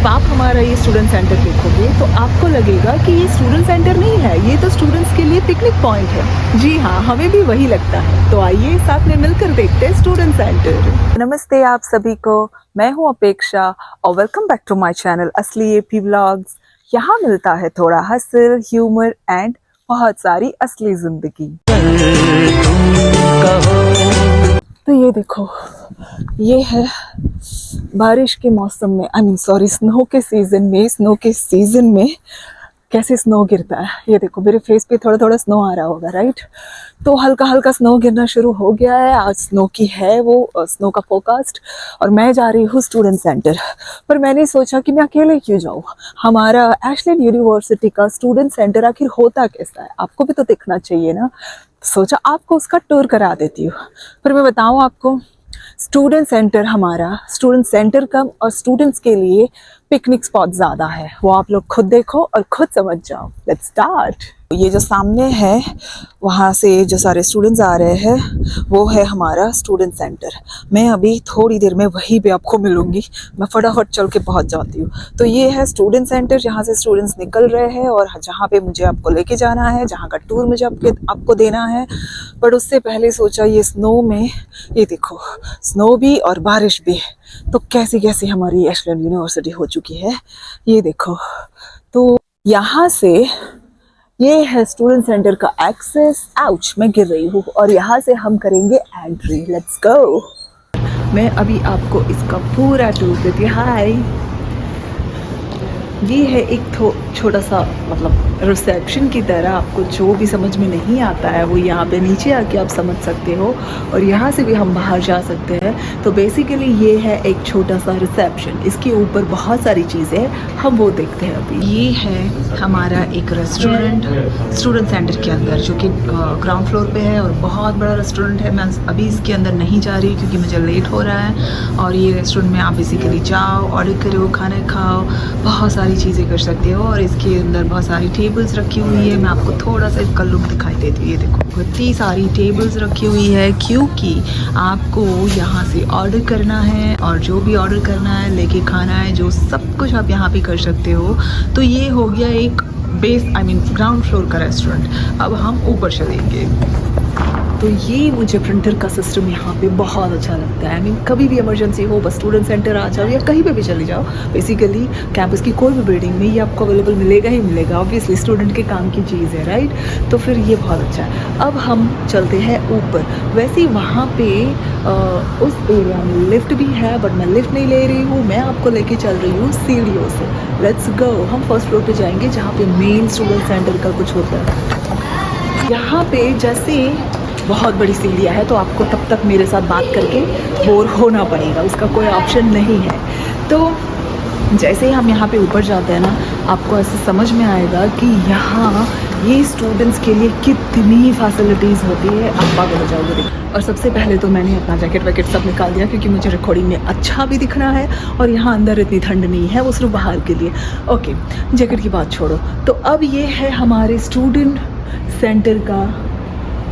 जब आप हमारा ये स्टूडेंट सेंटर देखोगे तो आपको लगेगा कि ये स्टूडेंट सेंटर नहीं है, ये तो स्टूडेंट्स के लिए पिकनिक पॉइंट है। जी हाँ, हमें भी वही लगता है। तो आइए साथ में मिलकर देखते हैं स्टूडेंट सेंटर। नमस्ते आप सभी को, मैं हूं अपेक्षा और welcome back to my channel Asli AP vlogs. यहाँ मिलता है थोड़ा हंसल, ह्यूमर एंड बहुत सारी असली जिंदगी। तो ये देखो, ये है बारिश के मौसम में, स्नो के सीजन में कैसे स्नो गिरता है। ये देखो मेरे फेस पे थोड़ा थोड़ा स्नो आ रहा होगा, राइट। तो हल्का हल्का स्नो गिरना शुरू हो गया है। आज स्नो की है वो स्नो का फोरकास्ट, और मैं जा रही हूँ स्टूडेंट सेंटर। पर मैंने सोचा कि मैं अकेले क्यों जाऊँ। हमारा एशलैंड यूनिवर्सिटी का स्टूडेंट सेंटर आखिर होता कैसा है, आपको भी तो देखना चाहिए ना। सोचा आपको उसका टूर करा देती हूँ। पर मैं बताऊँ आपको, स्टूडेंट सेंटर हमारा स्टूडेंट सेंटर कम और स्टूडेंट्स के लिए पिकनिक स्पॉट ज़्यादा है। वो आप लोग खुद देखो और खुद समझ जाओ। Let's start. ये जो सामने है, वहाँ से जो सारे स्टूडेंट्स आ रहे हैं, वो है हमारा स्टूडेंट सेंटर। मैं अभी थोड़ी देर में वहीं पे आपको मिलूंगी। मैं फटाफट चल के पहुँच जाती हूँ। तो ये है स्टूडेंट सेंटर, जहाँ से स्टूडेंट्स निकल रहे हैं और जहाँ पे मुझे आपको लेके जाना है, जहाँ का टूर मुझे आपको देना है। बट उससे पहले सोचा ये स्नो में, ये देखो स्नो भी और बारिश भी, तो कैसी कैसी हमारी एशलैंड यूनिवर्सिटी हो चुकी है। ये देखो, तो यहाँ से ये है स्टूडेंट सेंटर का एक्सेस। आउच, मैं गिर रही हूँ। और यहाँ से हम करेंगे एंट्री। Let's go. मैं अभी आपको इसका पूरा टूर देती हूँ। हाय, ये है एक छोटा सा रिसेप्शन की तरह। आपको जो भी समझ में नहीं आता है वो यहाँ पे नीचे आके आप समझ सकते हो, और यहाँ से भी हम बाहर जा सकते हैं। तो बेसिकली ये है एक छोटा सा रिसेप्शन। इसके ऊपर बहुत सारी चीज़ें, हम वो देखते हैं अभी। ये है हमारा एक रेस्टोरेंट स्टूडेंट सेंटर के अंदर, जो कि ग्राउंड फ्लोर पे है और बहुत बड़ा रेस्टोरेंट है। मैं अभी इसके अंदर नहीं जा रही क्योंकि मुझे लेट हो रहा है। और ये रेस्टोरेंट में आप बेसिकली जाओ, ऑर्डर करो, खाना खाओ, बहुत सारी चीज़ें कर सकते हो। और इसके अंदर बहुत सारी टेबल्स रखी हुई है। मैं आपको थोड़ा सा इसका लुक दिखाई देती हूँ। ये देखो, इतनी सारी टेबल्स रखी हुई है क्योंकि आपको यहाँ से ऑर्डर करना है, और जो भी ऑर्डर करना है, लेके खाना है, जो सब कुछ आप यहाँ पे कर सकते हो। तो ये हो गया एक ग्राउंड फ्लोर का रेस्टोरेंट। अब हम ऊपर चलेंगे। तो ये मुझे प्रिंटर का सिस्टम यहाँ पे बहुत अच्छा लगता है। कभी भी इमरजेंसी हो, बस स्टूडेंट सेंटर आ जाओ या कहीं पे भी चले जाओ, बेसिकली कैंपस की कोई भी बिल्डिंग में ये आपको अवेलेबल मिलेगा ही मिलेगा। ऑब्वियसली स्टूडेंट के काम की चीज़ है, राइट। तो फिर ये बहुत अच्छा है। अब हम चलते हैं ऊपर। वैसे वहाँ पे उस एरिया में लिफ्ट भी है, बट मैं लिफ्ट नहीं ले रही हूँ। मैं आपको लेके चल रही हूँ सीढ़ियों से। Let's go. हम फर्स्ट फ्लोर पे जाएंगे, जहाँ पे मेन स्टूडेंट सेंटर का कुछ होता है। यहाँ पे जैसे बहुत बड़ी सीढ़ियाँ है, तो आपको तब तक मेरे साथ बात करके बोर होना पड़ेगा, उसका कोई ऑप्शन नहीं है। तो जैसे ही हम यहाँ पे ऊपर जाते हैं ना, आपको ऐसे समझ में आएगा कि यहाँ ये स्टूडेंट्स के लिए कितनी फैसिलिटीज़ होती है, आप पागल हो जाओगे। और सबसे पहले तो मैंने अपना जैकेट वैकेट सब निकाल दिया, क्योंकि मुझे रिकॉर्डिंग में अच्छा भी दिखना है, और यहाँ अंदर इतनी ठंड नहीं है, वो सिर्फ बाहर के लिए। ओके, जैकेट की बात छोड़ो। तो अब ये है हमारे स्टूडेंट सेंटर का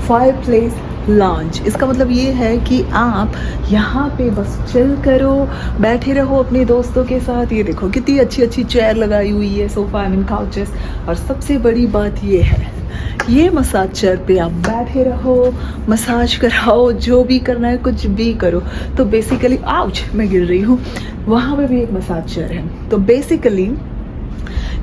फायर प्लेस लॉन्च। इसका मतलब ये है कि आप यहाँ पे बस चिल करो, बैठे रहो अपने दोस्तों के साथ। ये देखो कितनी अच्छी अच्छी चेयर लगाई हुई है, सोफा काउचेस। और सबसे बड़ी बात ये है, ये मसाज चेयर पे आप बैठे रहो, मसाज कराओ, जो भी करना है कुछ भी करो। तो बेसिकली, आउच, मैं गिर रही हूँ। वहाँ पे भी एक मसाज चेयर है। तो बेसिकली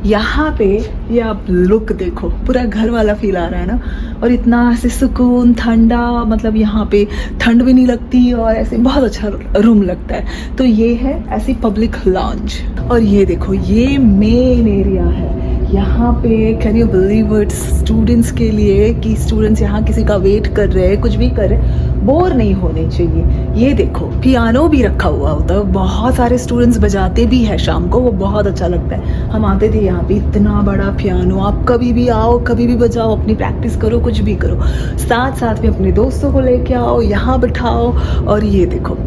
यहाँ पे ये आप लुक देखो, पूरा घर वाला फील आ रहा है ना। और इतना ऐसे सुकून, ठंडा, मतलब यहाँ पे ठंड भी नहीं लगती, और ऐसे बहुत अच्छा रूम लगता है। तो ये है ऐसी पब्लिक लॉन्च। और ये देखो, ये मेन एरिया है। यहाँ पे can you believe it, students के लिए, कि स्टूडेंट्स यहाँ किसी का वेट कर रहे हैं, कुछ भी कर रहे हैं, बोर नहीं होने चाहिए। ये देखो, पियानो भी रखा हुआ होता है, बहुत सारे स्टूडेंट्स बजाते भी हैं शाम को, वो बहुत अच्छा लगता है। हम आते थे यहाँ पे, इतना बड़ा पियानो। आप कभी भी आओ, कभी भी बजाओ, अपनी प्रैक्टिस करो, कुछ भी करो, साथ साथ में अपने दोस्तों को लेके आओ, यहाँ बिठाओ। और ये देखो,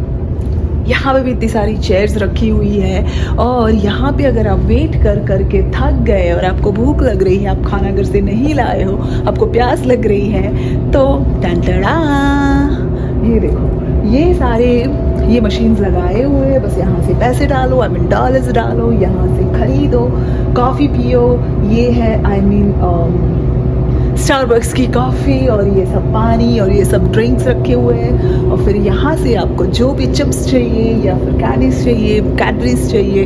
यहाँ पे भी इतनी सारी चेयर्स रखी हुई है। और यहाँ पे अगर आप वेट कर करके थक गए और आपको भूख लग रही है, आप खाना घर से नहीं लाए हो, आपको प्यास लग रही है, तो टन टड़ा, ये देखो, ये सारे ये मशीन्स लगाए हुए हैं, बस यहाँ से पैसे डालो, आई मीन डॉलर्स डालो, यहाँ से खरीदो, कॉफ़ी पियो। ये है आई मीन स्टारबक्स की कॉफ़ी, और ये सब पानी और ये सब ड्रिंक्स रखे हुए हैं। और फिर यहाँ से आपको जो भी चिप्स चाहिए या फिर कैंडीज चाहिए, कैडबरीज चाहिए,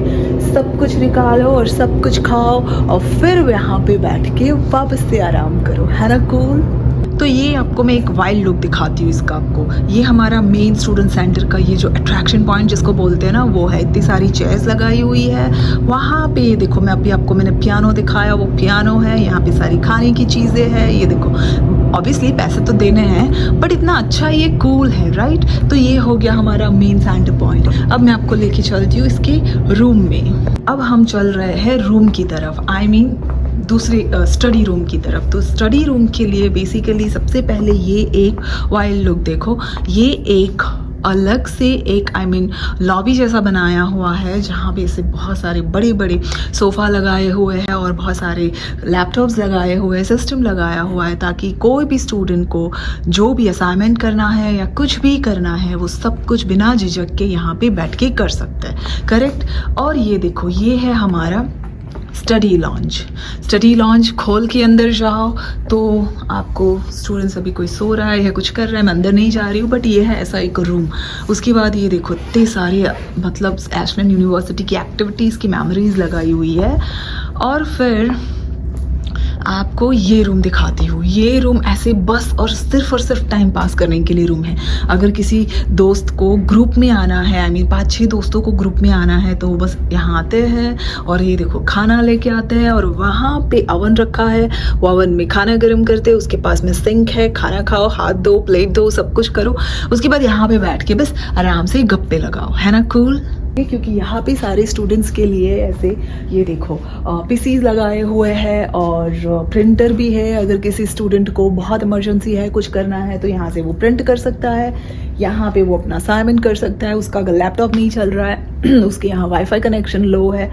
सब कुछ निकालो और सब कुछ खाओ, और फिर यहाँ पे बैठ के वापस से आराम करो। है ना कूल? तो ये आपको मैं एक वाइल्ड लुक दिखाती हूँ इसका आपको। ये हमारा मेन स्टूडेंट सेंटर का ये जो अट्रैक्शन पॉइंट जिसको बोलते हैं ना, वो है। इतनी सारी चेयर्स लगाई हुई है वहाँ पे। ये देखो, मैं अभी आपको मैंने पियानो दिखाया, वो पियानो है। यहाँ पे सारी खाने की चीज़ें हैं। ये देखो, ऑब्वियसली पैसे तो देने हैं, बट इतना अच्छा ये कूल है, राइट? तो ये हो गया हमारा मेन सेंटर पॉइंट। अब मैं आपको लेके चलती हूँ इसके रूम में। अब हम चल रहे हैं रूम की तरफ, आई मीन दूसरे स्टडी रूम की तरफ। तो स्टडी रूम के लिए बेसिकली सबसे पहले ये एक वाइल्ड लुक देखो। ये एक अलग से एक आई मीन लॉबी जैसा बनाया हुआ है, जहाँ पे से बहुत सारे बड़े बड़े सोफ़ा लगाए हुए हैं और बहुत सारे लैपटॉप्स लगाए हुए हैं, सिस्टम लगाया हुआ है, ताकि कोई भी स्टूडेंट को जो भी असाइनमेंट करना है या कुछ भी करना है वो सब कुछ बिना झिझक के यहाँ पे बैठ के कर सकता है। करेक्ट? और ये देखो, ये है हमारा स्टडी लॉन्ज। स्टडी लॉन्ज खोल के अंदर जाओ तो आपको स्टूडेंट्स, अभी कोई सो रहा है या कुछ कर रहा है, मैं अंदर नहीं जा रही हूँ, बट ये है ऐसा एक रूम। उसके बाद ये देखो, इतने सारे मतलब एशलेन यूनिवर्सिटी की एक्टिविटीज़ की मेमोरीज लगाई हुई है। और फिर आपको ये रूम दिखाती हूँ। ये रूम ऐसे बस और सिर्फ टाइम पास करने के लिए रूम है। अगर किसी दोस्त को ग्रुप में आना है, आई मीन 5-6 दोस्तों को ग्रुप में आना है, तो वो बस यहाँ आते हैं और ये देखो खाना लेके आते हैं, और वहाँ पे अवन रखा है, वो अवन में खाना गर्म करते हैं। उसके पास में सिंक है, खाना खाओ, हाथ धो, प्लेट धो, सब कुछ करो। उसके बाद यहाँ पे बैठ के बस आराम से गप्पे लगाओ। है ना कूल? क्योंकि यहाँ पे सारे स्टूडेंट्स के लिए ऐसे ये देखो पीसीज लगाए हुए हैं और प्रिंटर भी है। अगर किसी स्टूडेंट को बहुत इमरजेंसी है, कुछ करना है, तो यहाँ से वो प्रिंट कर सकता है। यहाँ पे वो अपना असाइनमेंट कर सकता है। उसका अगर लैपटॉप नहीं चल रहा है, उसके यहाँ वाईफाई कनेक्शन लो है,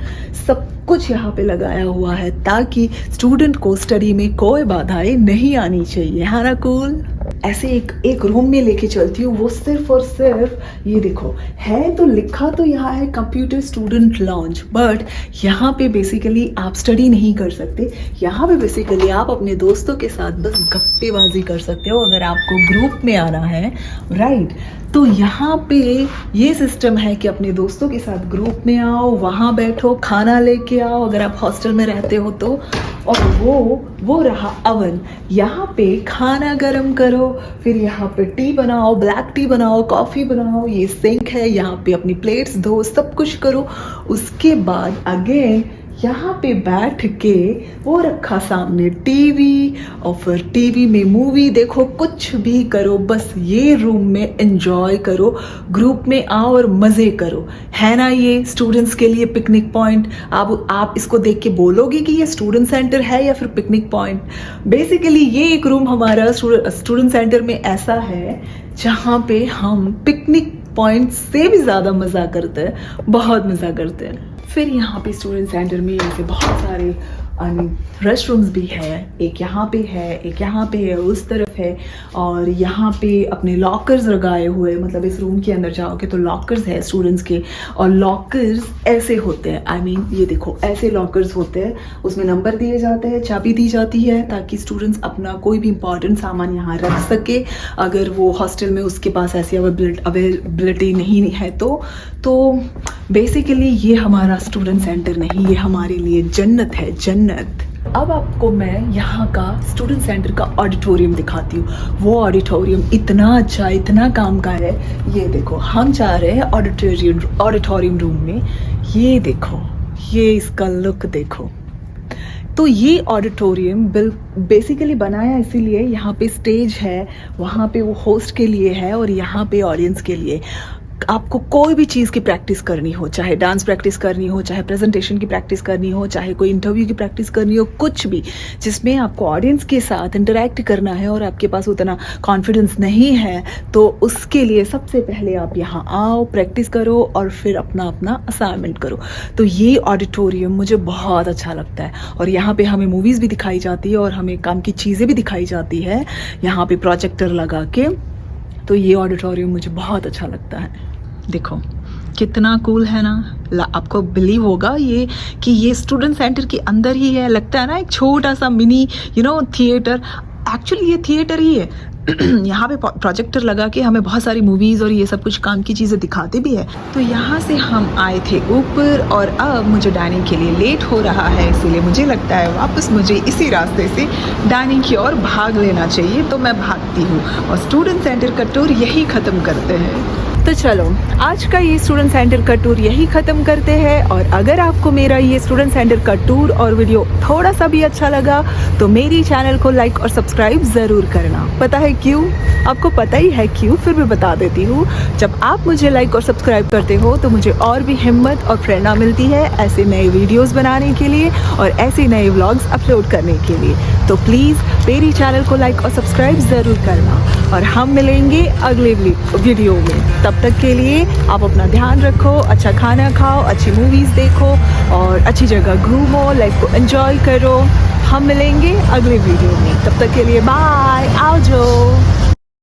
सब कुछ यहाँ पे लगाया हुआ है, ताकि स्टूडेंट को स्टडी में कोई बाधाएं नहीं आनी चाहिए। है ना कूल? ऐसे एक रूम में लेके चलती हूँ। वो सिर्फ और सिर्फ ये देखो है, तो लिखा तो यहाँ है कंप्यूटर स्टूडेंट लॉन्ज, बट यहाँ पे बेसिकली आप स्टडी नहीं कर सकते। यहाँ पे बेसिकली आप अपने दोस्तों के साथ बस गप्पेबाजी कर सकते हो, अगर आपको ग्रुप में आना है, राइट? तो यहाँ पे ये सिस्टम है कि अपने दोस्तों के साथ ग्रुप में आओ, वहाँ बैठो, खाना लेके आओ, अगर आप हॉस्टल में रहते हो तो। और वो रहा अवन, यहाँ पे खाना गरम करो, फिर यहाँ पे टी बनाओ, ब्लैक टी बनाओ, कॉफ़ी बनाओ। ये सिंक है, यहाँ पे अपनी प्लेट्स धो, सब कुछ करो। उसके बाद अगेन यहाँ पे बैठ के वो रखा सामने टीवी, और फिर टीवी में मूवी देखो, कुछ भी करो, बस ये रूम में एंजॉय करो, ग्रुप में आओ और मज़े करो। है ना ये स्टूडेंट्स के लिए पिकनिक पॉइंट? आप इसको देख के बोलोगे कि ये स्टूडेंट सेंटर है या फिर पिकनिक पॉइंट। बेसिकली ये एक रूम हमारा स्टूडेंट सेंटर में ऐसा है जहाँ पे हम पिकनिक पॉइंट से भी ज़्यादा मज़ा करते हैं, बहुत मज़ा करते हैं। फिर यहाँ पे स्टूडेंट सेंटर में ऐसे बहुत सारे रेस्ट रूम्स भी है। एक यहाँ पे है, एक यहाँ पे है, उस तरफ है, और यहाँ पे अपने लॉकर्स लगाए हुए, मतलब इस रूम के अंदर जाओगे तो लॉकर्स है स्टूडेंट्स के, और लॉकर्स ऐसे होते हैं, आई मीन ये देखो ऐसे लॉकर्स होते हैं, उसमें नंबर दिए जाते हैं, चाबी दी जाती है, ताकि स्टूडेंट्स अपना कोई भी इंपॉर्टेंट सामान यहाँ रख सके। अगर वो हॉस्टल में उसके पास ऐसी अवेलेबिलिटी नहीं है तो बेसिकली ये हमारा स्टूडेंट सेंटर नहीं, ये हमारे लिए जन्नत है, जन्नत। अब आपको मैं यहाँ का स्टूडेंट सेंटर का ऑडिटोरियम दिखाती हूँ। वो ऑडिटोरियम इतना अच्छा, इतना काम का है। ये देखो, हम जा रहे हैं ऑडिटोरियम रूम में। ये देखो, ये इसका लुक देखो। तो ये ऑडिटोरियम बेसिकली बनाया इसीलिए, यहाँ पे स्टेज है, वहाँ पे वो होस्ट के लिए है, और यहाँ पे ऑडियंस के लिए। आपको कोई भी चीज़ की प्रैक्टिस करनी हो, चाहे डांस प्रैक्टिस करनी हो, चाहे प्रेजेंटेशन की प्रैक्टिस करनी हो, चाहे कोई इंटरव्यू की प्रैक्टिस करनी हो, कुछ भी जिसमें आपको ऑडियंस के साथ इंटरेक्ट करना है और आपके पास उतना कॉन्फिडेंस नहीं है, तो उसके लिए सबसे पहले आप यहाँ आओ, प्रैक्टिस करो और फिर अपना असाइनमेंट करो। तो ये ऑडिटोरियम मुझे बहुत अच्छा लगता है, और यहाँ पे हमें मूवीज़ भी दिखाई जाती है और हमें काम की चीज़ें भी दिखाई जाती है यहाँ पे प्रोजेक्टर लगा के। तो ये ऑडिटोरियम मुझे बहुत अच्छा लगता है। देखो कितना कूल है ना। आपको बिलीव होगा ये कि ये स्टूडेंट सेंटर के अंदर ही है। लगता है ना एक छोटा सा मिनी थिएटर। एक्चुअली ये थिएटर ही है। यहाँ पे प्रोजेक्टर लगा के हमें बहुत सारी मूवीज़ और ये सब कुछ काम की चीज़ें दिखाते भी है। तो यहाँ से हम आए थे ऊपर और अब मुझे डाइनिंग के लिए लेट हो रहा है, इसीलिए मुझे लगता है वापस मुझे इसी रास्ते से डाइनिंग की ओर भाग लेना चाहिए। तो मैं भागती हूँ और स्टूडेंट सेंटर का टूर यही ख़त्म करते हैं। तो चलो आज का ये स्टूडेंट सेंटर का टूर यही ख़त्म करते हैं। और अगर आपको मेरा ये स्टूडेंट सेंटर का टूर और वीडियो थोड़ा सा भी अच्छा लगा तो मेरी चैनल को लाइक और सब्सक्राइब ज़रूर करना। पता है क्यों? आपको पता ही है क्यों, फिर भी बता देती हूँ। जब आप मुझे लाइक और सब्सक्राइब करते हो तो मुझे और भी हिम्मत और प्रेरणा मिलती है ऐसे नए वीडियोज़ बनाने के लिए और ऐसे नए व्लॉग्स अपलोड करने के लिए। तो प्लीज़ मेरी चैनल को लाइक और सब्सक्राइब ज़रूर करना और हम मिलेंगे अगले वीडियो में। तब तक के लिए आप अपना ध्यान रखो, अच्छा खाना खाओ, अच्छी मूवीज़ देखो और अच्छी जगह घूमो, लाइफ को एंजॉय करो। हम मिलेंगे अगले वीडियो में। तब तक के लिए बाय, आओ जो।